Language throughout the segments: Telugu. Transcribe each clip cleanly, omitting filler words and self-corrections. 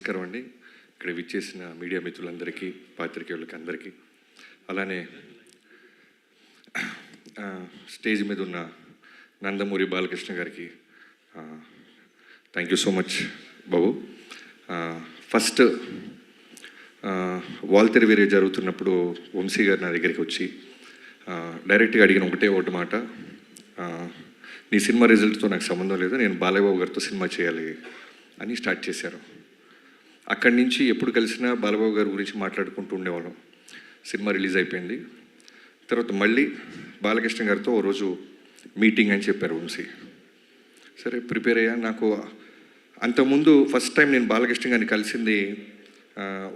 నమస్కారం అండి. ఇక్కడ విచ్చేసిన మీడియా మిత్రులందరికీ, పాత్రికేయులకి అందరికీ, అలానే స్టేజ్ మీద ఉన్న నందమూరి బాలకృష్ణ గారికి థ్యాంక్ యూ సో మచ్ బాబు. ఫస్ట్ వాల్తెర వీరే జరుగుతున్నప్పుడు వంశీ గారు నా దగ్గరికి వచ్చి డైరెక్ట్గా అడిగిన ఒకటి మాట, నీ సినిమా రిజల్ట్తో నాకు సంబంధం లేదు, నేను బాలయ్యబాబు గారితో సినిమా చేయాలి అని స్టార్ట్ చేశారు. అక్కడి నుంచి ఎప్పుడు కలిసినా బాలబాబు గారి గురించి మాట్లాడుకుంటూ ఉండేవాళ్ళం. సినిమా రిలీజ్ అయిపోయింది తర్వాత మళ్ళీ బాలకృష్ణ గారితో ఓ రోజు మీటింగ్ అని చెప్పారు వంశీ. సరే ప్రిపేర్ అయ్యా. నాకు అంతకుముందు ఫస్ట్ టైం నేను బాలకృష్ణ గారిని కలిసింది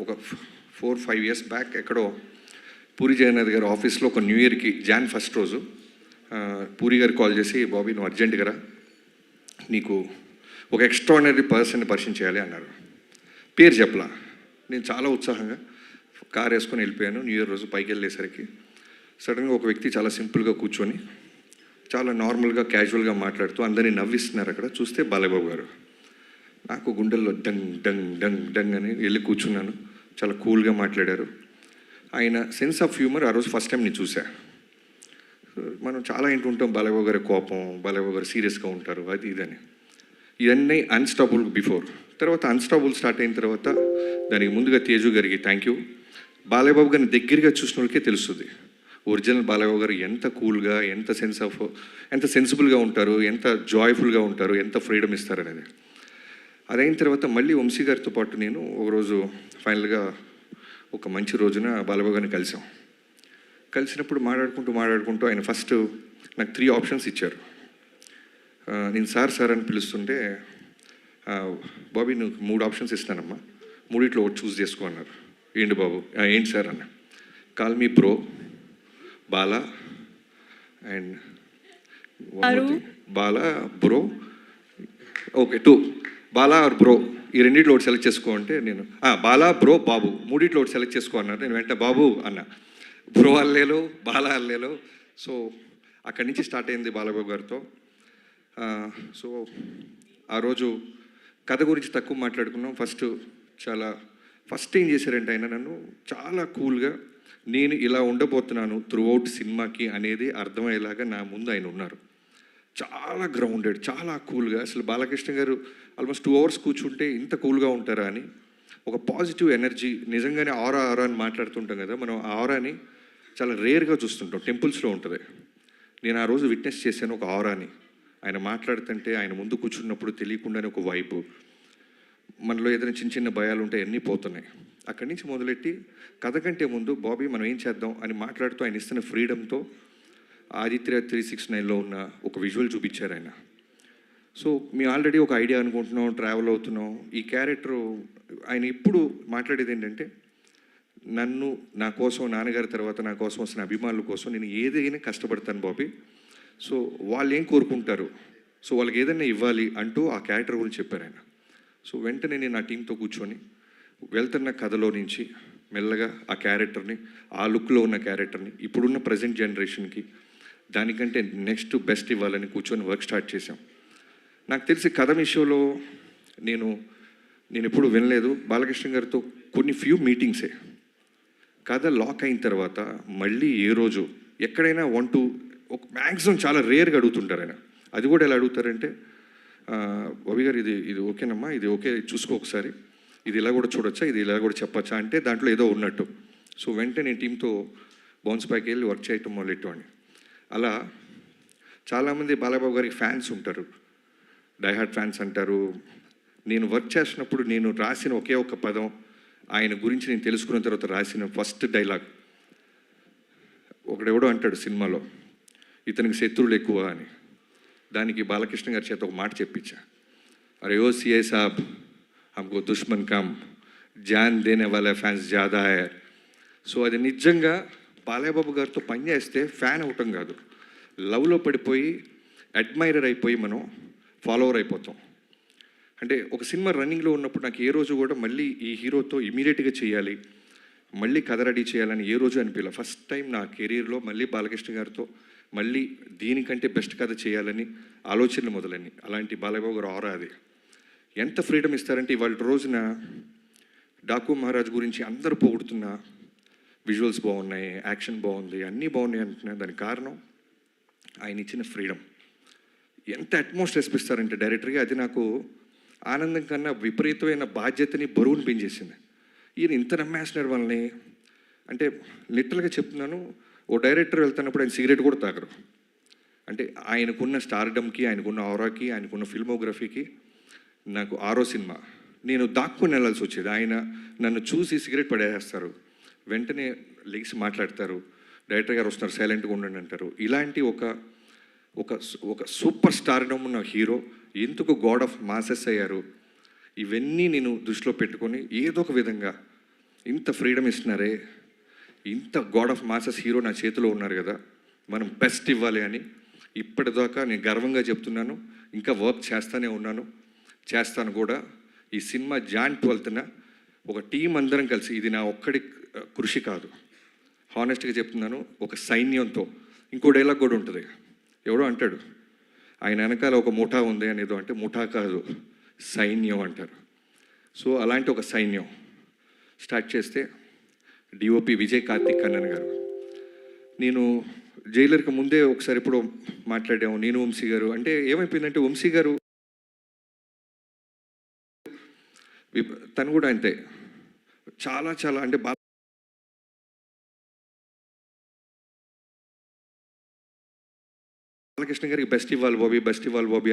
ఒక 4-5 years బ్యాక్ ఎక్కడో పూరి జగన్నాథ్ గారి ఆఫీస్లో ఒక న్యూ ఇయర్కి Jan 1st రోజు పూరి గారు కాల్ చేసి, బాబీ నువ్వు అర్జెంటుగా రా, నీకు ఒక ఎక్స్ట్రాడినరీ పర్సన్ని పరిచయం చేయాలి అన్నారు. పేరు చెప్పలా. నేను చాలా ఉత్సాహంగా కార్ వేసుకొని వెళ్ళిపోయాను. న్యూ ఇయర్ రోజు పైకి వెళ్ళేసరికి సడన్గా ఒక వ్యక్తి చాలా సింపుల్గా కూర్చొని చాలా నార్మల్గా క్యాజువల్గా మాట్లాడుతూ అందరినీ నవ్విస్తున్నారు. అక్కడ చూస్తే బాలయ్యబాబు గారు. నాకు గుండెల్లో డంగ్ డంగ్ డంగ్ డంగ్ అని వెళ్ళి కూర్చున్నాను. చాలా కూల్గా మాట్లాడారు. ఆయన సెన్స్ ఆఫ్ హ్యూమర్ ఆ రోజు ఫస్ట్ టైం నేను చూసా. మనం చాలా వింటుంటాం బాలయ్యబాబు గారి కోపం, బాలయ్యబాబు గారు సీరియస్గా ఉంటారు, అది ఇదని. ఇవన్నీ అన్స్టాపుల్ బిఫోర్. తర్వాత అన్స్టాపుల్ స్టార్ట్ అయిన తర్వాత దానికి ముందుగా తేజు గారికి థ్యాంక్ యూ. బాలయ్యబాబు గారిని దగ్గరగా చూసిన వాళ్ళకే తెలుస్తుంది ఒరిజినల్ బాలయ్యబాబు గారు ఎంత కూల్గా, ఎంత సెన్సిబుల్గా ఉంటారు, ఎంత జాయ్ఫుల్గా ఉంటారు, ఎంత ఫ్రీడమ్ ఇస్తారు అనేది. అదైన తర్వాత మళ్ళీ వంశీ గారితో పాటు నేను ఒకరోజు ఫైనల్గా ఒక మంచి రోజున బాలయ్యబాబు గారిని కలిసినప్పుడు మాట్లాడుకుంటూ ఆయన ఫస్ట్ నాకు 3 options ఇచ్చారు. నేను సార్ అని పిలుస్తుంటే, బాబీ నువ్వు 3 options ఇస్తానమ్మా, 3 ఒకటి చూస్ చేసుకో అన్నారు. ఏంటి బాబు? ఏంటి సార్ అన్న. Call me bro, Bala and Bala bro, okay 2 Bala are bro, ఈ 2 ఒకటి సెలెక్ట్ చేసుకో అంటే నేను బాలా బ్రో బాబు 3 ఒకటి సెలెక్ట్ చేసుకో అన్నారు. నేను వెంటనే బాబు అన్న, బ్రో అల్లేలో బాలా అల్లేలో. సో అక్కడి నుంచి స్టార్ట్ అయింది బాలబాబు గారితో. సో ఆ రోజు కథ గురించి తక్కువ మాట్లాడుకున్నాం. ఫస్ట్ ఏం చేశారంటే ఆయన నన్ను చాలా కూల్గా, నేను ఇలా ఉండబోతున్నాను త్రూఅవుట్ సినిమాకి అనేది అర్థమయ్యేలాగా నా ముందు ఆయన ఉన్నారు. చాలా గ్రౌండెడ్, చాలా కూల్గా. అసలు బాలకృష్ణ గారు ఆల్మోస్ట్ 2 hours కూర్చుంటే ఇంత కూల్గా ఉంటారా అని ఒక పాజిటివ్ ఎనర్జీ. నిజంగానే ఆరా అని మాట్లాడుతుంటాం కదా, మనం ఆ ఆరాని చాలా రేర్గా చూస్తుంటాం, టెంపుల్స్లో ఉంటుంది. నేను ఆ రోజు విట్నెస్ చేశాను ఒక ఆరాని. ఆయన మాట్లాడుతుంటే, ఆయన ముందు కూర్చున్నప్పుడు తెలియకుండానే ఒక వైబు. మనలో ఏదైనా చిన్న భయాలు ఉంటాయి, అన్నీ పోతున్నాయి. అక్కడి నుంచి మొదలెట్టి కథ కంటే ముందు బాబీ మనం ఏం చేద్దాం అని మాట్లాడుతూ ఆయన ఇస్తున్న ఫ్రీడమ్తో ఆదిత్య 369లో ఉన్న ఒక విజువల్ చూపించారు ఆయన. సో మేము ఆల్రెడీ ఒక ఐడియా అనుకుంటున్నాం, ట్రావెల్ అవుతున్నాం. ఈ క్యారెక్టరు ఆయన ఎప్పుడు మాట్లాడేది ఏంటంటే, నా కోసం, నాన్నగారి తర్వాత నా కోసం వస్తున్న అభిమానుల కోసం నేను ఏదైనా కష్టపడతాను బాబీ. సో వాళ్ళు ఏం కోరుకుంటారు, సో వాళ్ళకి ఏదైనా ఇవ్వాలి అంటూ ఆ క్యారెక్టర్ గురించి చెప్పారు ఆయన. సో వెంటనే నేను నా టీంతో కూర్చొని వెళ్తున్న కథలో నుంచి మెల్లగా ఆ క్యారెక్టర్ని, ఆ లుక్లో ఉన్న క్యారెక్టర్ని ఇప్పుడున్న ప్రజెంట్ జనరేషన్కి దానికంటే నెక్స్ట్ బెస్ట్ ఇవ్వాలని కూర్చొని వర్క్ స్టార్ట్ చేశాం. నాకు తెలిసి కథ విషయంలో నేను ఎప్పుడు వినలేదు. బాలకృష్ణ గారితో కొన్ని ఫ్యూ మీటింగ్సే. కథ లాక్ అయిన తర్వాత మళ్ళీ ఏ రోజు ఎక్కడైనా 1-2 ఒక మ్యాక్సిమం చాలా రేర్గా అడుగుతుంటారు ఆయన. అది కూడా ఎలా అడుగుతారంటే, బాబీ గారు ఇది ఓకేనమ్మా, ఇది ఓకే చూసుకో ఒకసారి, ఇది ఇలా కూడా చూడొచ్చా, ఇది ఇలా కూడా చెప్పచ్చా అంటే దాంట్లో ఏదో ఉన్నట్టు. సో వెంటనే నేను టీంతో బౌన్స్ బ్యాక్ వెళ్ళి వర్క్ చేయటం మొదలెట్టండి. అలా చాలామంది బాలబాబు గారికి ఫ్యాన్స్ ఉంటారు, డైహార్డ్ ఫ్యాన్స్ అంటారు. నేను వర్క్ చేసినప్పుడు నేను రాసిన ఒకే ఒక పదం, ఆయన గురించి నేను తెలుసుకున్న తర్వాత రాసిన ఫస్ట్ డైలాగ్, ఒకడెవడో అంటాడు సినిమాలో ఇతనికి శత్రువులు ఎక్కువ అని. దానికి బాలకృష్ణ గారి చేత ఒక మాట చెప్పించా, అరే ఓ సిఐ సాబ్ హమ్కో దుష్మన్ కమ్, జాన్ దేనే వాళ్ళ ఫ్యాన్స్ జాదా హై. సో అది నిజంగా బాలయ్యబాబు గారితో పనిచేస్తే ఫ్యాన్ అవటం కాదు, లవ్లో పడిపోయి అడ్మైరర్ అయిపోయి మనం ఫాలోవర్ అయిపోతాం. అంటే ఒక సినిమా రన్నింగ్లో ఉన్నప్పుడు నాకు ఏ రోజు కూడా మళ్ళీ ఈ హీరోతో ఇమీడియట్గా చేయాలి, మళ్ళీ కథ రెడీ చేయాలని ఏ రోజు అనిపించలే. ఫస్ట్ టైం నా కెరీర్లో మళ్ళీ బాలకృష్ణ గారితో మళ్ళీ దీనికంటే బెస్ట్ కథ చేయాలని ఆలోచనలు మొదలైనవి. అలాంటి బాలయ్యబాబు గారు ఆరా అది. ఎంత ఫ్రీడమ్ ఇస్తారంటే ఇవాళ రోజున డాకు మహారాజ్ గురించి అందరూ పొగుడుతున్నా, విజువల్స్ బాగున్నాయి, యాక్షన్ బాగుంది, అన్నీ బాగున్నాయి అంటున్నాను. దానికి కారణం ఆయన ఇచ్చిన ఫ్రీడమ్. ఎంత అట్మోస్ట్ రెస్పిస్తారంటే డైరెక్టర్గా, అది నాకు ఆనందం కన్నా విపరీతమైన బాధ్యతని, బరువుని పెంచేసింది. ఈయన ఇంత నమ్మేస్తున్నారు వాళ్ళని. అంటే లిటరల్గా చెప్తున్నాను, ఓ డైరెక్టర్ వెళ్తున్నప్పుడు ఆయన సిగరెట్ కూడా తాగరు. అంటే ఆయనకున్న స్టార్డమ్కి, ఆయనకున్న ఆరాకి, ఆయనకున్న ఫిల్మోగ్రఫీకి. నాకు 6వ సినిమా నేను దాక్కుని వెళ్ళాల్సి వచ్చేది. ఆయన నన్ను చూసి సిగరెట్ పడేస్తారు, వెంటనే లెగిసి మాట్లాడతారు, డైరెక్టర్ గారు వస్తున్నారు సైలెంట్గా ఉండండి అంటారు. ఇలాంటి ఒక సూపర్ స్టార్డమ్ ఉన్న హీరో ఎందుకు గాడ్ ఆఫ్ మాసెస్ అయ్యారు, ఇవన్నీ నేను దృష్టిలో పెట్టుకొని ఏదో ఒక విధంగా ఇంత ఫ్రీడమ్ ఇస్తున్నారే, ఇంత గాడ్ ఆఫ్ మాసెస్ హీరో నా చేతిలో ఉన్నారు కదా, మనం బెస్ట్ ఇవ్వాలి అని ఇప్పటిదాకా నేను గర్వంగా చెప్తున్నాను. ఇంకా వర్క్ చేస్తూనే ఉన్నాను, చేస్తాను కూడా. ఈ సినిమా జాన్ 12న ఒక టీం అందరం కలిసి, ఇది నా ఒక్కడి కృషి కాదు, హానెస్ట్గా చెప్తున్నాను, ఒక సైన్యంతో. ఇంకో డైలాగ్ కూడా ఉంటుంది, ఎవడో అంటాడు ఆయన వెనకాల ఒక ముఠా ఉంది అనేదో, అంటే ముఠా కాదు సైన్యం అంటారు. సో అలాంటి ఒక సైన్యం స్టార్ట్ చేస్తే డిఓపి విజయ్ కార్తిక్ కన్నన్ గారు. నేను జైలర్కి ముందే ఒకసారి ఎప్పుడో మాట్లాడాము, నేను వంశీ గారు. అంటే ఏమైపోయిందంటే వంశీ గారు తను కూడా అంతే, చాలా చాలా అంటే బాలకృష్ణ గారికి బెస్ట్ ఇవ్వాలి బాబీ, బెస్ట్ ఇవ్వాలి బాబీ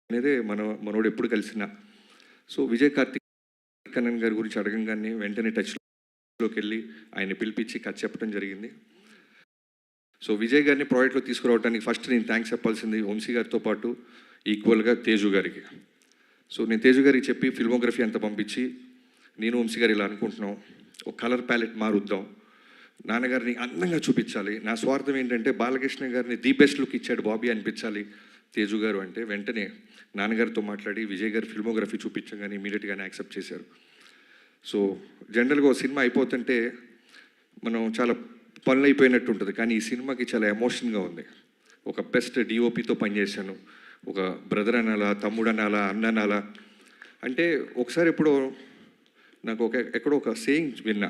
అనేది మనోడు ఎప్పుడు కలిసిన. సో విజయ్ కార్తిక్ కన్నన్ గారి గురించి అడగంగానే వెంటనే టచ్లోకి వెళ్ళి ఆయన పిలిపించి కథ చెప్పడం జరిగింది. సో విజయ్ గారిని ప్రాజెక్ట్లో తీసుకురావడానికి ఫస్ట్ నేను థ్యాంక్స్ చెప్పాల్సింది వంశీ గారితో పాటు ఈక్వల్గా తేజు గారికి. సో నేను తేజు గారికి చెప్పి ఫిల్మోగ్రఫీ అంతా పంపించి, నేను వంశీ గారు ఇలా అనుకుంటున్నాం, ఒక కలర్ ప్యాలెట్ మారుద్దాం, నాన్నగారిని అందంగా చూపించాలి. నా స్వార్థం ఏంటంటే బాలకృష్ణ గారిని ది బెస్ట్ లుక్ ఇచ్చాడు బాబీ అనిపించాలి తేజు గారు అంటే. వెంటనే నాన్నగారితో మాట్లాడి విజయ్ గారి ఫిల్మోగ్రఫీ చూపించగానే ఇమీడియట్గానే యాక్సెప్ట్ చేశారు. సో జనరల్గా ఒక సినిమా అయిపోతుంటే మనం చాలా పనులు అయిపోయినట్టు ఉంటుంది, కానీ ఈ సినిమాకి చాలా ఎమోషన్గా ఉంది. ఒక బెస్ట్ డిఓపితో పనిచేశాను, ఒక బ్రదర్ అనాలా, తమ్ముడు అనాలా, అన్న అనాలా. అంటే ఒకసారి ఎప్పుడో నాకు ఎక్కడో ఒక సేయింగ్ విన్నా,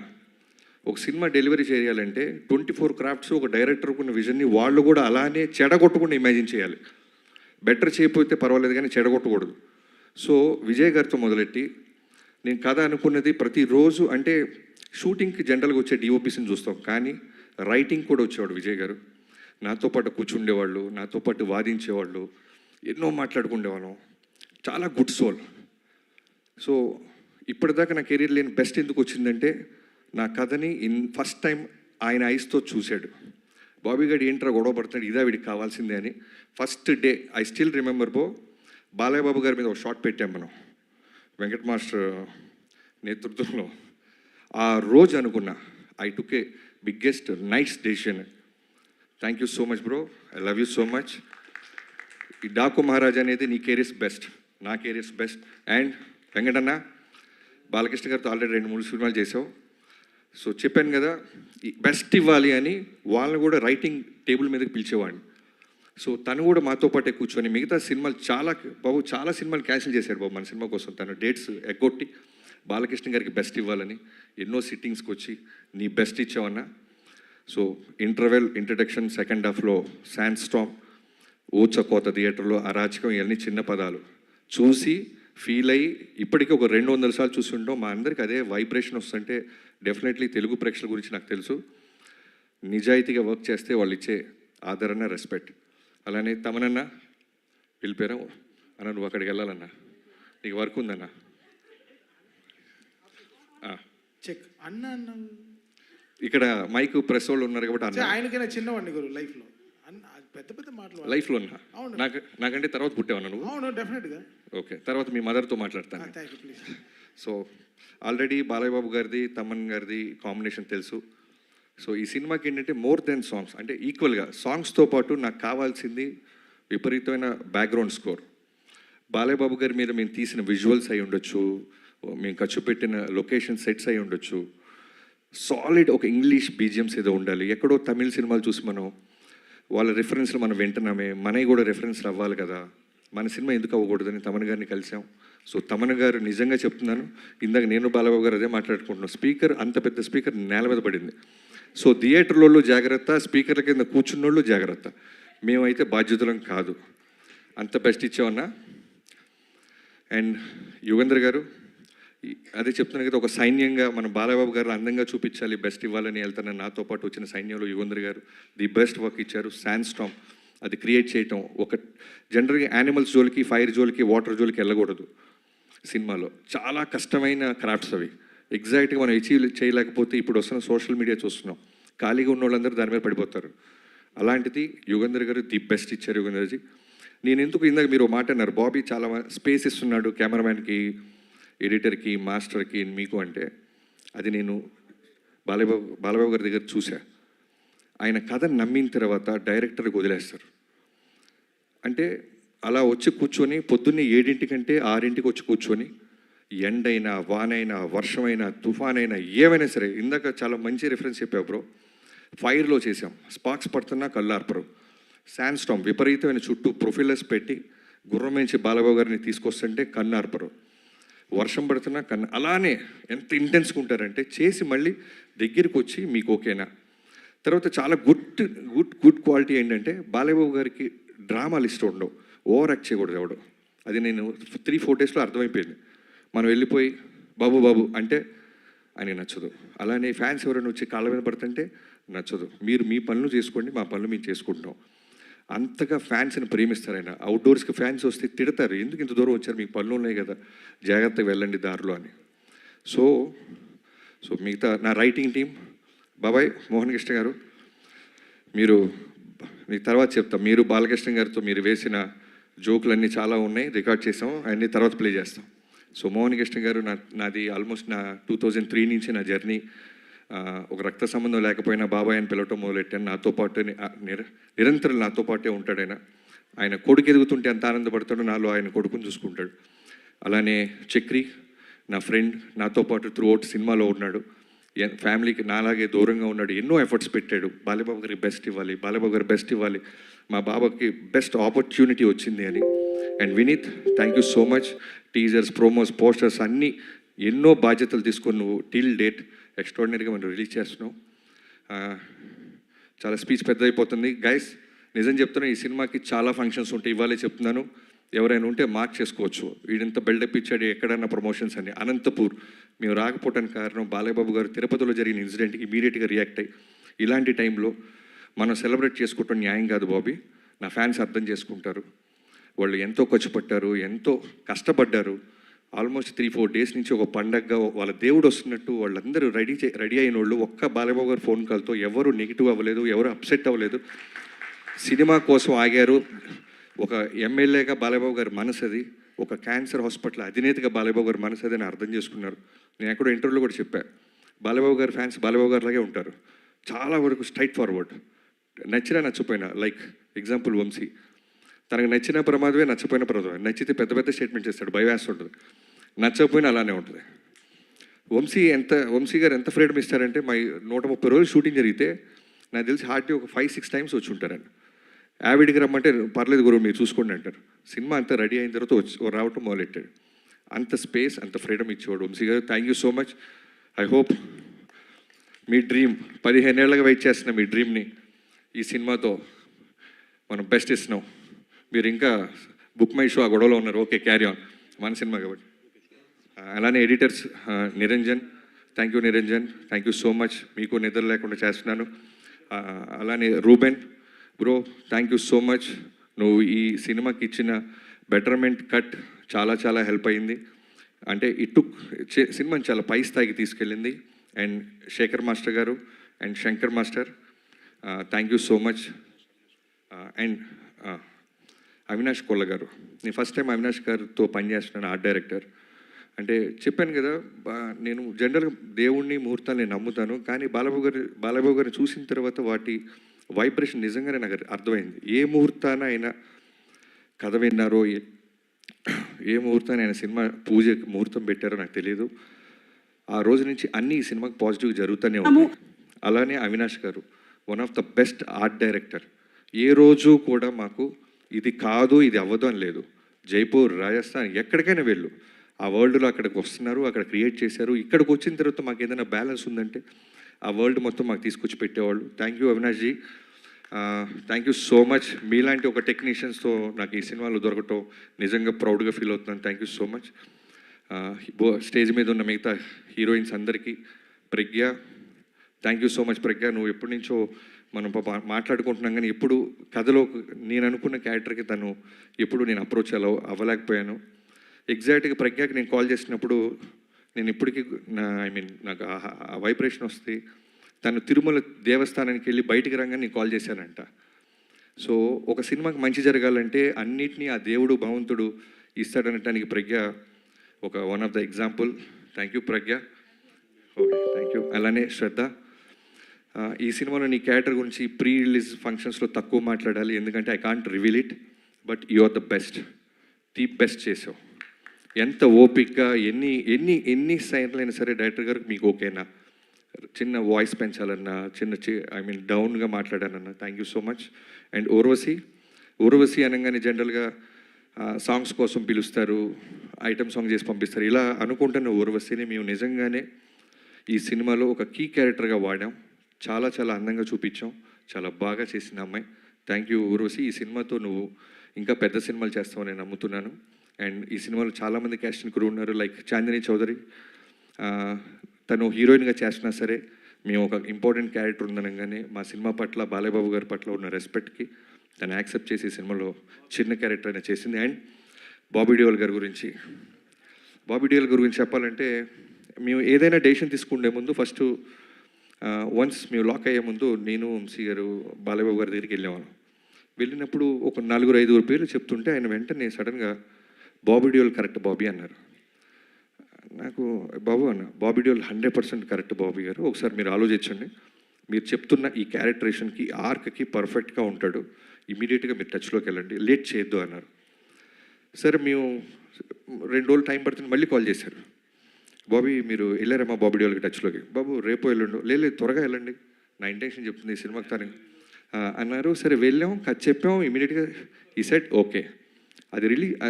ఒక సినిమా డెలివరీ చేయాలంటే 24 క్రాఫ్ట్స్ ఒక డైరెక్టర్కు ఉన్న విజన్ని వాళ్ళు కూడా అలానే చెడగొట్టకుండా ఇమాజిన్ చేయాలి. బెటర్ చేయకపోతే పర్వాలేదు కానీ చెడగొట్టకూడదు. సో విజయ్ గారితో మొదలెట్టి నేను కథ అనుకున్నది ప్రతిరోజు, అంటే షూటింగ్కి జనరల్గా వచ్చే డిఓపిస్ని చూస్తాం, కానీ రైటింగ్ కూడా వచ్చేవాడు విజయ్ గారు. నాతో పాటు కూర్చుండేవాళ్ళు, నాతో పాటు వాదించేవాళ్ళు, ఎన్నో మాట్లాడుకునేవాళ్ళం. చాలా గుడ్ సోల్. సో ఇప్పటిదాకా నా కెరీర్ లేని బెస్ట్ ఎందుకు వచ్చిందంటే, నా కథని ఫస్ట్ టైం ఆయన ఐస్తో చూశాడు. బాబీ గారు ఏంట్రా గొడవ పడుతున్నాడు, ఇదా వీడికి కావాల్సిందే అని. First day I still remember Balayya Babu గారి మీద ఒక షాట్ పెట్టాం మనం వెంకట్ మాస్టర్ నేతృత్వంలో. ఆ రోజు అనుకున్నా I took a biggest nice decision. Thank you so much bro, I love you so much. ఈ డాకు మహారాజ్ అనేది నీ కెరీర్స్ బెస్ట్, నా careers best. And Venkatanna, Balakrishna గారితో ఆల్రెడీ 2-3 సినిమాలు చేసావు. సో చెప్పాను కదా బెస్ట్ ఇవ్వాలి అని, వాళ్ళని కూడా రైటింగ్ టేబుల్ మీదకి పిలిచేవాడిని. సో తను కూడా మాతో పాటే కూర్చొని మిగతా సినిమాలు చాలా సినిమాలు క్యాన్సిల్ చేశాడు బాబు మన సినిమా కోసం. తను డేట్స్ ఎగ్గొట్టి బాలకృష్ణ గారికి బెస్ట్ ఇవ్వాలని ఎన్నో సిట్టింగ్స్కి వచ్చి నీ బెస్ట్ ఇచ్చావన్నా. సో ఇంటర్వెల్, ఇంట్రడక్షన్, సెకండ్ హాఫ్లో శాండ్ స్టామ్, ఊచకోత థియేటర్లో అరాచకం, ఇవన్నీ చిన్న పదాలు చూసి ఫీల్ అయ్యి ఇప్పటికీ ఒక 200 సార్లు చూస్తుంటాం. మా అందరికి అదే వైబ్రేషన్ వస్తుంటే డెఫినెట్లీ తెలుగు ప్రేక్షకుల గురించి నాకు తెలుసు. నిజాయితీగా వర్క్ చేస్తే వాళ్ళు ఇచ్చే ఆదరణ, రెస్పెక్ట్. అలానే తమనన్నా పిలిపారా అన్న, నువ్వు అక్కడికి వెళ్ళాలన్నా, నీకు వర్క్ ఉందన్నా. చెక్ అన్న అన్న ఇక్కడ మైక్ ప్రెస్ వాళ్ళు ఉన్నారు కాబట్టి అన్న. ఆయనకైనా చిన్నవాడిని గురు లైఫ్లో, పెద్ద పెద్ద మాటలు లైఫ్లో ఉన్నా. నాకంటే తర్వాత పుట్టావన్నా నువ్వు? అవును, డెఫినెట్గా. ఓకే, తర్వాత మీ మదర్తో మాట్లాడతాను. సో ఆల్రెడీ బాలయ్య బాబు గారిది, తమన్ గారిది కాంబినేషన్ తెలుసు. సో ఈ సినిమాకి ఏంటంటే మోర్ దెన్ సాంగ్స్, అంటే ఈక్వల్గా సాంగ్స్తో పాటు నాకు కావాల్సింది విపరీతమైన బ్యాక్గ్రౌండ్ స్కోర్. బాలయ్య బాబు గారి మీద మేము తీసిన విజువల్స్ అయి ఉండొచ్చు, మేము ఖర్చు పెట్టిన లొకేషన్ సెట్స్ అయి ఉండొచ్చు, సాలిడ్ ఒక ఇంగ్లీష్ బీజిఎమ్స్ ఏదో ఉండాలి. ఎక్కడో తమిళ సినిమాలు చూసి మనం వాళ్ళ రెఫరెన్స్లు మనం వింటున్నామే, మనవి కూడా రెఫరెన్స్లు అవ్వాలి కదా. మన సినిమా ఎందుకు అవ్వకూడదని తమన్ గారిని కలిసాం. సో తమన్ గారు నిజంగా చెప్తున్నాను, ఇందాక నేను బాలబాబు గారు అదే మాట్లాడుకుంటున్నాం, స్పీకర్ అంత పెద్ద స్పీకర్ నేల మీద పడింది. సో థియేటర్లలో జాగ్రత్త, స్పీకర్ల కింద కూర్చున్నోళ్ళు జాగ్రత్త, మేమైతే బాధ్యతలం కాదు. అంత బెస్ట్ ఇచ్చామన్నా. అండ్ యుగేంద్ర గారు అదే చెప్తున్నాను కదా, ఒక సైన్యంగా మన బాలబాబు గారు అందంగా చూపించాలి, బెస్ట్ ఇవ్వాలని వెళ్తాను. నాతో పాటు వచ్చిన సైన్యంలో యుగేంద్ర గారు ది బెస్ట్ వర్క్ ఇచ్చారు. శాండ్ స్టామ్ అది క్రియేట్ చేయటం, ఒక జనరల్గా యానిమల్స్ జోలికి, ఫైర్ జోలికి, వాటర్ జోలికి వెళ్ళకూడదు సినిమాలో. చాలా కష్టమైన క్రాఫ్ట్స్ అవి, ఎగ్జాక్ట్గా మనం అచీవ్ చేయలేకపోతే ఇప్పుడు వస్తున్న సోషల్ మీడియా చూస్తున్నాం, ఖాళీగా ఉన్న వాళ్ళందరూ దాని మీద పడిపోతారు. అలాంటిది యుగేంద్ర గారు ది బెస్ట్ ఇచ్చారు. యుగేంద్రజీ, నేను ఎందుకు ఇందాక మీరు మాట అన్నారు, బాబీ చాలా స్పేస్ ఇస్తున్నాడు కెమెరామ్యాన్కి, ఎడిటర్కి, మాస్టర్కి, మీకు అంటే అది నేను బాలబాబు గారి దగ్గర చూసా. ఆయన కథ నమ్మిన తర్వాత డైరెక్టర్కి వదిలేస్తారు. అంటే అలా వచ్చి కూర్చొని పొద్దున్నే 7 6 వచ్చి కూర్చొని ఎండైనా, వానైనా, వర్షమైనా, తుఫానైనా, ఏమైనా సరే, ఇందాక చాలా మంచి రిఫరెన్స్ చెప్పావు బ్రో, ఫైర్లో చేసాం, స్పార్క్స్ పడుతున్నా కళ్ళార్పరు, శాండ్ స్టామ్ విపరీతమైన చుట్టూ ప్రొఫైలర్స్ పెట్టి గుర్రం నుంచి బాలబాబు గారిని తీసుకొస్తుంటే కన్నార్పరు, వర్షం పడుతున్నా అలానే ఎంత ఇంటెన్స్గా ఉంటారంటే చేసి మళ్ళీ దగ్గరికి వచ్చి మీకు ఓకేనా. తర్వాత చాలా గుడ్ క్వాలిటీ ఏంటంటే బాలబాబు గారికి డ్రామాలు ఇష్టం ఉండవు, ఓవర్ యాక్ట్ చేయకూడదు ఎవడు. అది నేను 3-4 డేస్లో అర్థమైపోయింది. మనం వెళ్ళిపోయి బాబు బాబు అంటే అని నచ్చదు. అలానే ఫ్యాన్స్ ఎవరైనా వచ్చి కాళ్ళ మీద పడుతుంటే నచ్చదు. మీరు మీ పనులు చేసుకోండి, మా పనులు మేము చేసుకుంటాం. అంతగా ఫ్యాన్స్ని ప్రేమిస్తారు ఆయన. అవుట్డోర్స్కి ఫ్యాన్స్ వస్తే తిడతారు, ఎందుకు ఇంత దూరం వచ్చారు, మీకు పనులు ఉన్నాయి కదా, జాగ్రత్తగా వెళ్ళండి దారిలో అని. సో మిగతా నా రైటింగ్ టీం, బాబాయ్ మోహన్ కృష్ణ గారు, మీరు మీకు తర్వాత చెప్తాం, మీరు బాలకృష్ణ గారితో మీరు వేసిన జోకులన్నీ చాలా ఉన్నాయి, రికార్డ్ చేసాం, అన్నీ తర్వాత ప్లే చేస్తాం. సో మోహన్ కృష్ణ గారు నాది ఆల్మోస్ట్ నా 2003 నుంచి నా జర్నీ. ఒక రక్త సంబంధం లేకపోయినా బాబాయ్ అని పిలవటం మొదలెట్టాను. నాతో పాటు నిరంతరం నాతో పాటే ఉంటాడు ఆయన. ఆయన కొడుకు ఎదుగుతుంటే ఎంత ఆనందపడతాడో నాలో ఆయన కొడుకుని చూసుకుంటాడు. అలానే చక్రి నా ఫ్రెండ్, నాతో పాటు త్రూ అవుట్ సినిమాలో ఉన్నాడు. ఫ్యామిలీకి నాలాగే దూరంగా ఉన్నాడు, ఎన్నో ఎఫర్ట్స్ పెట్టాడు. బాలబాబు గారికి బెస్ట్ ఇవ్వాలి, బాలబాబు గారు బెస్ట్ ఇవ్వాలి, మా బాబాకి బెస్ట్ ఆపర్చునిటీ వచ్చింది అని. And Vineet, thank you so much. Teasers, promos, posters అన్నీ ఎన్నో బాధ్యతలు తీసుకొని నువ్వు టిల్ డేట్ ఎక్స్ట్రాడినరీగా మనం రిలీజ్ చేస్తున్నావు. చాలా స్పీచ్ పెద్ద అయిపోతుంది గైస్, నిజం చెప్తున్నా, ఈ సినిమాకి చాలా ఫంక్షన్స్ ఉంటాయి. ఇవాళే చెప్తున్నాను, ఎవరైనా ఉంటే మార్క్ చేసుకోవచ్చు. వీడింత బిల్డప్ ఇచ్చాడు ఎక్కడన్నా ప్రమోషన్స్ అని. అనంతపూర్ మేము రాకపోవడానికి కారణం బాలయ్యబాబు గారు తిరుపతిలో జరిగిన ఇన్సిడెంట్కి ఇమీడియట్గా రియాక్ట్ అయ్యి, ఇలాంటి టైంలో మనం సెలబ్రేట్ చేసుకోవటం న్యాయం కాదు బాబీ, నా ఫ్యాన్స్ అర్థం చేసుకుంటారు, వాళ్ళు ఎంతో ఖర్చు పట్టారు, ఎంతో కష్టపడ్డారు. ఆల్మోస్ట్ 3-4 డేస్ నుంచి ఒక పండగగా వాళ్ళ దేవుడు వస్తున్నట్టు వాళ్ళందరూ రెడీ అయిన వాళ్ళు ఒక్క బాలయ్యబాబు గారు ఫోన్ కాల్తో ఎవరు నెగిటివ్ అవ్వలేదు, ఎవరు అప్సెట్ అవ్వలేదు, సినిమా కోసం ఆగారు. ఒక ఎమ్మెల్యేగా బాలయ్యబాబు గారి మనసు అది, ఒక క్యాన్సర్ హాస్పిటల్ అధినేతగా బాలయ్యబాబు గారి మనసు అది అని అర్థం చేసుకున్నారు. నేను ఎక్కడో ఇంటర్వ్యూలో కూడా చెప్పాను, బాలయ్యబాబు గారి ఫ్యాన్స్ బాలయ్యబాబు గారు లాగే ఉంటారు, చాలా వరకు స్ట్రైట్ ఫార్వర్డ్. నచ్చినా నచ్చపోయినా, లైక్ ఎగ్జాంపుల్ వంశీ, తనకు నచ్చిన ప్రమాదమే, నచ్చపోయిన ప్రమాదమే. నచ్చితే పెద్ద పెద్ద స్టేట్మెంట్ చేస్తాడు, భయవేస్తుంటుంది, నచ్చకపోయినా అలానే ఉంటుంది. వంశీ గారు ఎంత ఫ్రీడమ్ ఇస్తారంటే, మా 130 రోజులు షూటింగ్ జరిగితే నాకు తెలిసి హార్డ్లీ ఒక 5-6 టైమ్స్ వచ్చి ఉంటారండి. యావిడికి రమ్మంటే పర్లేదు గురువు మీరు చూసుకోండి అంటారు. సినిమా అంతా రెడీ అయిన తర్వాత రావటం మొదలెట్టాడు. అంత స్పేస్, అంత ఫ్రీడమ్ ఇచ్చేవాడు వంశీ గారు. Thank you so much. I hope మీ డ్రీమ్ 15 ఏళ్ళగా వెయిట్ చేస్తున్న మీ డ్రీమ్ని ఈ సినిమాతో మనం బెస్ట్ ఇస్తున్నాం. మీరు ఇంకా బుక్ మై షో ఆ గొడవలో ఉన్నారు, ఓకే క్యారీ ఆన్, మన సినిమా కాబట్టి. అలానే editors Niranjan, thank you Niranjan, thank you so much, మీకు నిద్ర లేకుండా చేస్తున్నాను. అలానే Reuben bro, thank you so much, నువ్వు ఈ సినిమాకి ఇచ్చిన బెటర్మెంట్ కట్ చాలా చాలా హెల్ప్ అయ్యింది. అంటే సినిమాని చాలా పై స్థాయికి తీసుకెళ్ళింది. అండ్ శేఖర్ మాస్టర్ గారు and Shankar master, thank you so much. And Avinash Kolla గారు, నేను ఫస్ట్ టైం అవినాష్ గారితో పనిచేస్తున్నాను, ఆర్ట్ డైరెక్టర్. అంటే చెప్పాను కదా, నేను జనరల్గా దేవుణ్ణి, ముహూర్తాన్ని నేను నమ్ముతాను, కానీ బాలబాబు గారిని చూసిన తర్వాత వాటి వైబ్రేషన్ నిజంగానే నాకు అర్థమైంది. ఏ ముహూర్తాన ఆయన కథ విన్నారో, ఏ ముహూర్తాన్ని ఆయన సినిమా పూజ ముహూర్తం పెట్టారో నాకు తెలియదు. ఆ రోజు నుంచి అన్నీ ఈ సినిమాకి పాజిటివ్ జరుగుతూనే ఉన్నాయి. అలానే అవినాష్ గారు one of the best art director. ఏ రోజు కూడా మాకు ఇది కాదు, ఇది అవ్వదు అని లేదు. జైపూర్, రాజస్థాన్, ఎక్కడికైనా వెళ్ళు. ఆ వరల్డ్లో అక్కడికి వస్తున్నారు, అక్కడ క్రియేట్ చేశారు. ఇక్కడికి వచ్చిన తర్వాత మాకు ఏదైనా బ్యాలెన్స్ ఉందంటే ఆ వరల్డ్ మొత్తం మాకు తీసుకొచ్చి పెట్టేవాళ్ళు. Thank you Avinash ji, thank you so much. మీలాంటి ఒక టెక్నీషియన్స్తో నాకు ఈ సినిమాలో దొరకటం నిజంగా ప్రౌడ్గా ఫీల్ అవుతున్నాను. Thank you so much. Stage మీద ఉన్న మిగతా హీరోయిన్స్ అందరికీ, ప్రజ్ఞ, థ్యాంక్ యూ సో మచ్ ప్రజ్ఞ. నువ్వు ఎప్పటి నుంచో మనం మాట్లాడుకుంటున్నాం, కానీ ఎప్పుడు కథలో నేను అనుకున్న క్యారెక్టర్కి తను ఎప్పుడు నేను అప్రోచ్ అవ్వలేకపోయాను. ఎగ్జాక్ట్గా ప్రజ్ఞకి నేను కాల్ చేసినప్పుడు నేను ఇప్పటికీ నాకు ఆ వైబ్రేషన్ వస్తే తను తిరుమల దేవస్థానానికి వెళ్ళి బయటికి రాగానే నేను కాల్ చేశానంట. సో ఒక సినిమాకి మంచి జరగాలంటే అన్నిటినీ ఆ దేవుడు భగవంతుడు ఇస్తాడనటానికి ప్రజ్ఞ ఒక one of the example. Thank you Pragya. Okay, thank you. అలానే శ్రద్ధ, ఈ సినిమాలో నీ క్యారెక్టర్ గురించి ప్రీ రిలీజ్ ఫంక్షన్స్లో తక్కువ మాట్లాడాలి, ఎందుకంటే I can't reveal it, but you are the best, the best చేసావు. ఎంత ఓపిక్గా ఎన్ని సైన్లైనా సరే డైరెక్టర్ గారికి మీకు ఓకేనా, చిన్న వాయిస్ పెంచాలన్నా, డౌన్గా మాట్లాడానన్నా, thank you so much. And Urvashi అనగానే జనరల్గా సాంగ్స్ కోసం పిలుస్తారు, ఐటమ్ సాంగ్ చేసి పంపిస్తారు. ఇలా అనుకుంటున్న ఊర్వశిని మేము నిజంగానే ఈ సినిమాలో ఒక కీ క్యారెక్టర్గా వాడాం. చాలా చాలా అందంగా చూపించాం, చాలా బాగా చేసిన అమ్మాయి. Thank you Urvashi. ఈ సినిమాతో నువ్వు ఇంకా పెద్ద సినిమాలు చేస్తావని నేను నమ్ముతున్నాను. అండ్ ఈ సినిమాలో చాలామంది క్యాస్టింగ్ క్రూ ఉన్నారు, లైక్ చాందిని చౌదరి. తను హీరోయిన్గా చేసినా సరే మేము ఒక ఇంపార్టెంట్ క్యారెక్టర్ ఉందనగానే మా సినిమా పట్ల, బాలయ్యబాబు గారి పట్ల ఉన్న రెస్పెక్ట్కి తను యాక్సెప్ట్ చేసి సినిమాలో చిన్న క్యారెక్టర్ అయినా చేసింది. అండ్ బాబీ డియోల్ గారి గురించి చెప్పాలంటే, మేము ఏదైనా డెసిషన్ తీసుకునే ముందు ఫస్ట్ వన్స్ మేము లాక్ అయ్యే ముందు నేను, వంశీ గారు, బాలయ్యబాబు గారి దగ్గరికి వెళ్ళినప్పుడు ఒక 4-5 పేర్లు చెప్తుంటే ఆయన వెంటనే సడన్గా బాబీ డియోల్ కరెక్ట్ బాబీ అన్నారు. నాకు బాబు అన్న, బాబీ డియోల్ 100% కరెక్ట్ బాబీ గారు, ఒకసారి మీరు ఆలోచించండి, మీరు చెప్తున్న ఈ క్యారెక్టరేషన్కి, ఆర్క్కి పర్ఫెక్ట్గా ఉంటాడు, ఇమీడియట్గా మీరు టచ్లోకి వెళ్ళండి, లేట్ చేయొద్దు అన్నారు. సరే మేము 2 రోజులు టైం పడుతుంది, మళ్ళీ కాల్ చేశారు. బాబీ మీరు వెళ్ళారమ్మా బాబీ డియోల్కి టచ్లోకి? బాబు రేపు వెళ్ళండు. లేదు త్వరగా వెళ్ళండి, నా ఇంటెన్షన్ చెప్తుంది ఈ సినిమాకి తను అన్నారు. సరే వెళ్ళాం, కథ చెప్పాం, ఇమీడియట్గా ఈ సెట్ ఓకే. అది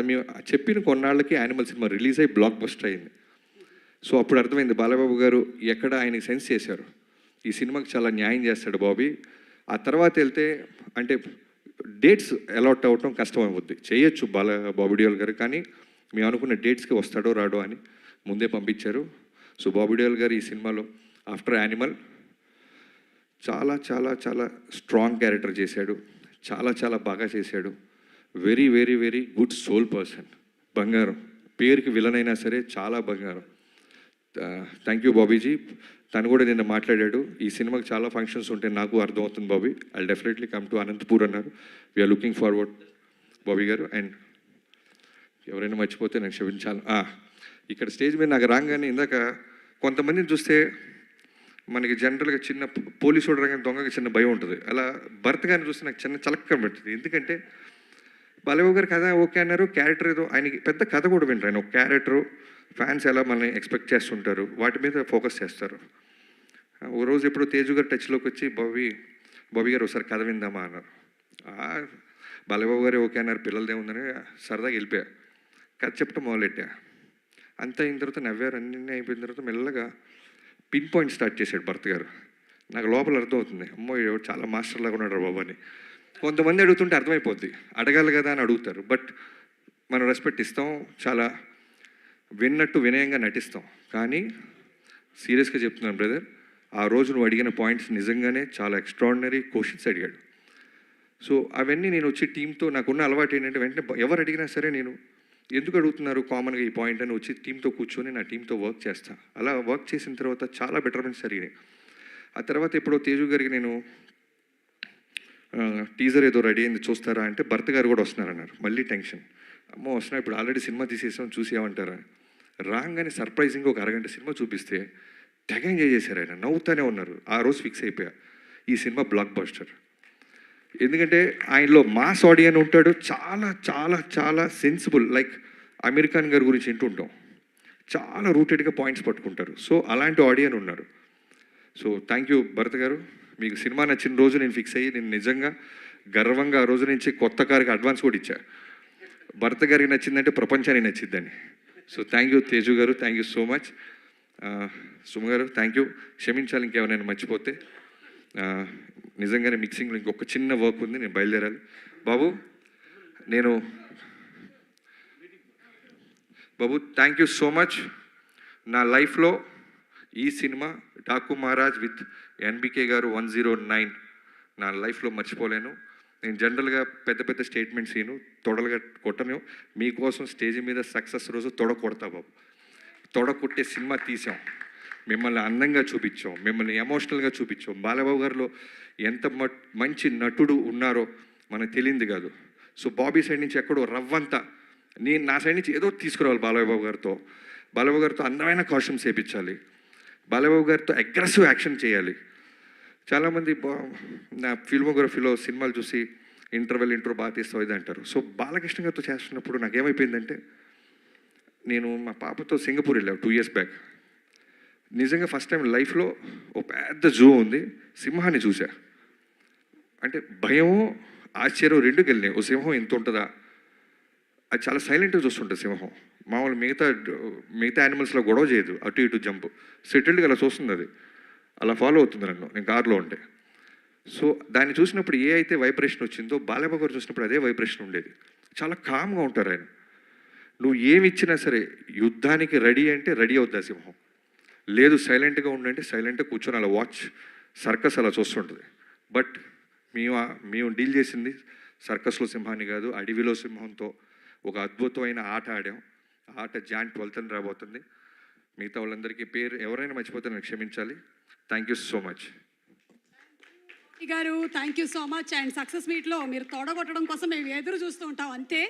మేము చెప్పిన కొన్నాళ్ళకి యానిమల్ సినిమా రిలీజ్ అయ్యి బ్లాక్ బస్టర్ అయింది. సో అప్పుడు అర్థమైంది బాలయ్యబాబు గారు ఎక్కడ ఆయనకి సెన్స్ చేశారు, ఈ సినిమాకి చాలా న్యాయం చేస్తాడు బాబీ. ఆ తర్వాత వెళ్తే అంటే డేట్స్ అలాట్ అవ్వటం కష్టం అవుద్ది, చేయొచ్చు బాబీ డియోల్ గారు, కానీ మేము అనుకున్న డేట్స్కి వస్తాడో రాడో అని ముందే పంపించారు. సో బాబీ డియోల్ గారు ఈ సినిమాలో ఆఫ్టర్ యానిమల్ చాలా చాలా చాలా స్ట్రాంగ్ క్యారెక్టర్ చేశాడు, చాలా చాలా బాగా చేశాడు. Very very very good soul person, బంగారం. పేరుకి విలన్ అయినా సరే చాలా బంగారం. Thank you Bobby ji. తను కూడా నిన్న మాట్లాడాడు, ఈ సినిమాకి చాలా ఫంక్షన్స్ ఉంటాయి నాకు అర్థమవుతుంది Bobby, I definitely come to Anantapur అన్నారు. వీఆర్ లుకింగ్ ఫార్వర్డ్ బాబీ గారు. అండ్ ఎవరైనా మర్చిపోతే నాకు క్షమించాలి. ఇక్కడ స్టేజ్ మీద నాకు రాగానే ఇందాక కొంతమందిని చూస్తే మనకి జనరల్గా చిన్న పోలీసు చూడగానే దొంగకి చిన్న భయం ఉంటుంది, అలా భర్త గారిని చూస్తే నాకు చిన్న చలక్క పెడుతుంది. ఎందుకంటే బాలయ్యబాబు గారు కథ ఓకే అన్నారు, క్యారెక్టర్ ఏదో ఆయనకి పెద్ద కథ కూడా వింటారు. ఆయన ఒక క్యారెక్టరు, ఫ్యాన్స్ ఎలా మనల్ని ఎక్స్పెక్ట్ చేస్తుంటారు వాటి మీద ఫోకస్ చేస్తారు. ఓ రోజు ఎప్పుడు తేజు గారు టచ్లోకి వచ్చి బాబీ గారు ఒకసారి కథ విందామా అన్నారు. బాలయ్యబాబు గారు ఓకే అన్నారు, పిల్లలదేముందని సరదాగా వెళ్ళిపోయా, కథ చెప్పడం మొదలెట్టా. అంతా అయిన తర్వాత నవ్వారు, అన్నీ అయిపోయిన తర్వాత మెల్లగా పిన్ పాయింట్ స్టార్ట్ చేశాడు భర్త గారు. నాకు లోపల అర్థమవుతుంది, అమ్మో చాలా మాస్టర్ లాగా ఉన్నాడు బాబు అని. కొంతమంది అడుగుతుంటే అర్థమైపోద్ది, అడగాలి కదా అని అడుగుతారు, బట్ మనం రెస్పెక్ట్ ఇస్తాం, చాలా విన్నట్టు వినయంగా నటిస్తాం. కానీ సీరియస్గా చెప్తున్నాను బ్రదర్, ఆ రోజు నువ్వు అడిగిన పాయింట్స్ నిజంగానే చాలా ఎక్స్ట్రాడినరీ క్వశ్చన్స్ అడిగాడు. సో అవన్నీ నేను వచ్చి టీంతో, నాకున్న అలవాటు ఏంటంటే వెంటనే ఎవరు అడిగినా సరే నేను ఎందుకు అడుగుతున్నారు కామన్గా ఈ పాయింట్ అని వచ్చి టీంతో కూర్చొని నా టీంతో వర్క్ చేస్తాను. అలా వర్క్ చేసిన తర్వాత చాలా బెటర్మెంట్స్ జరిగినాయి. ఆ తర్వాత ఎప్పుడో తేజు గారికి నేను టీజర్ ఏదో రెడీ అయింది చూస్తారా అంటే భర్త గారు కూడా వస్తున్నారన్నారు. మళ్ళీ టెన్షన్, అమ్మో వస్తున్నా, ఇప్పుడు ఆల్రెడీ సినిమా తీసేసాం చూసేమంటారా. రాగానే సర్ప్రైజింగ్గా ఒక అరగంట సినిమా చూపిస్తే తెగ ఎంజాయ్ చేశారు, ఆయన నవ్వుతూనే ఉన్నారు. ఆ రోజు ఫిక్స్ అయిపోయా, ఈ సినిమా బ్లాక్ బస్టర్. ఎందుకంటే ఆయనలో మాస్ ఆడియన్ ఉంటాడు, చాలా చాలా చాలా సెన్సిబుల్, లైక్ అమీర్ ఖాన్ గారి గురించి వింటుంటాం, చాలా రూటెడ్గా పాయింట్స్ పట్టుకుంటారు. సో అలాంటి ఆడియన్ ఉన్నారు. సో థ్యాంక్ యూ భరత్ గారు. మీకు సినిమా నచ్చిన రోజు నేను ఫిక్స్ అయ్యి, నేను నిజంగా గర్వంగా ఆ రోజు నుంచి కొత్త కారుకి అడ్వాన్స్ కూడా ఇచ్చా. భర్త గారికి నచ్చిందంటే ప్రపంచానికి నచ్చిందని. సో థ్యాంక్ యూ తేజు గారు, thank you so much. Suma గారు థ్యాంక్ యూ. క్షమించాలి ఇంకేమైనా మర్చిపోతే. నిజంగానే మిక్సింగ్లో ఇంకొక చిన్న వర్క్ ఉంది, నేను బయలుదేరాలి. బాబు థ్యాంక్ యూ సో మచ్. నా లైఫ్లో ఈ cinema Daaku Maharaj with NBK గారు 109 నా లైఫ్లో మర్చిపోలేను. నేను జనరల్గా పెద్ద పెద్ద స్టేట్మెంట్స్ ఈను, తొడలుగా కొట్టను. మీకోసం స్టేజ్ మీద సక్సెస్ రోజు తొడ కొడతా బాబు. తొడ కొట్టే సినిమా తీసాం, మిమ్మల్ని అందంగా చూపించాం, మిమ్మల్ని ఎమోషనల్గా చూపించాం. బాలబాబు గారిలో ఎంత మంచి నటుడు ఉన్నారో మనకు తెలియంది కాదు. సో బాబీ సైడ్ నుంచి ఎక్కడో రవ్వంతా నేను నా సైడ్ నుంచి ఏదో తీసుకురావాలి. బాలబాబు గారితో అందమైన కాస్ట్యూమ్స్ వేయించాలి. బాలబాబు గారితో అగ్రెసివ్ యాక్షన్ చేయాలి. చాలామంది నా ఫిల్మోగ్రఫీలో సినిమాలు చూసి ఇంట్రో బాగా తీస్తావు ఇది అంటారు. సో బాలకృష్ణ గారితో చేస్తున్నప్పుడు నాకేమైపోయిందంటే, నేను మా పాపతో సింగపూర్ వెళ్ళాను 2 years బ్యాక్. నిజంగా ఫస్ట్ టైం లైఫ్లో ఓ పెద్ద జూ ఉంది, సింహాన్ని చూసా. అంటే భయము ఆశ్చర్యం రెండుకి వెళ్ళినాయి. ఓ సింహం ఎంత ఉంటుందా, అది చాలా సైలెంట్గా చూస్తుంటుంది సింహం. మామూలు మిగతా యానిమల్స్లో గొడవ చేయదు, అటు ఇటు జంప్, సెటిల్డ్గా అలా చూస్తుంది. అది అలా ఫాలో అవుతుంది నన్ను, నేను కార్లో ఉంటే. సో దాన్ని చూసినప్పుడు ఏ అయితే వైబ్రేషన్ వచ్చిందో బాలయ్య గారు చూసినప్పుడు అదే వైబ్రేషన్ ఉండేది. చాలా కామ్గా ఉంటారు ఆయన. నువ్వు ఏమి ఇచ్చినా సరే యుద్ధానికి రెడీ అంటే రెడీ అవుద్ది ఆ సింహం. లేదు సైలెంట్గా ఉండంటే సైలెంట్గా కూర్చొని అలా వాచ్ సర్కస్ అలా చూస్తుంటుంది. బట్ మేము డీల్ చేసింది సర్కస్లో సింహాన్ని కాదు, అడవిలో సింహంతో ఒక అద్భుతమైన ఆట ఆడాం. ఆ ఆట జాన్ 12th రాబోతుంది. మిగతా వాళ్ళందరికీ పేరు ఎవరైనా మర్చిపోతే నాకు క్షమించాలి. థ్యాంక్ యూ సో మచ్ గారు. Thank you so much. And success మీట్లో మీరు తోడగొట్టడం కోసం మేము ఎదురు చూస్తూ ఉంటాం అంతే.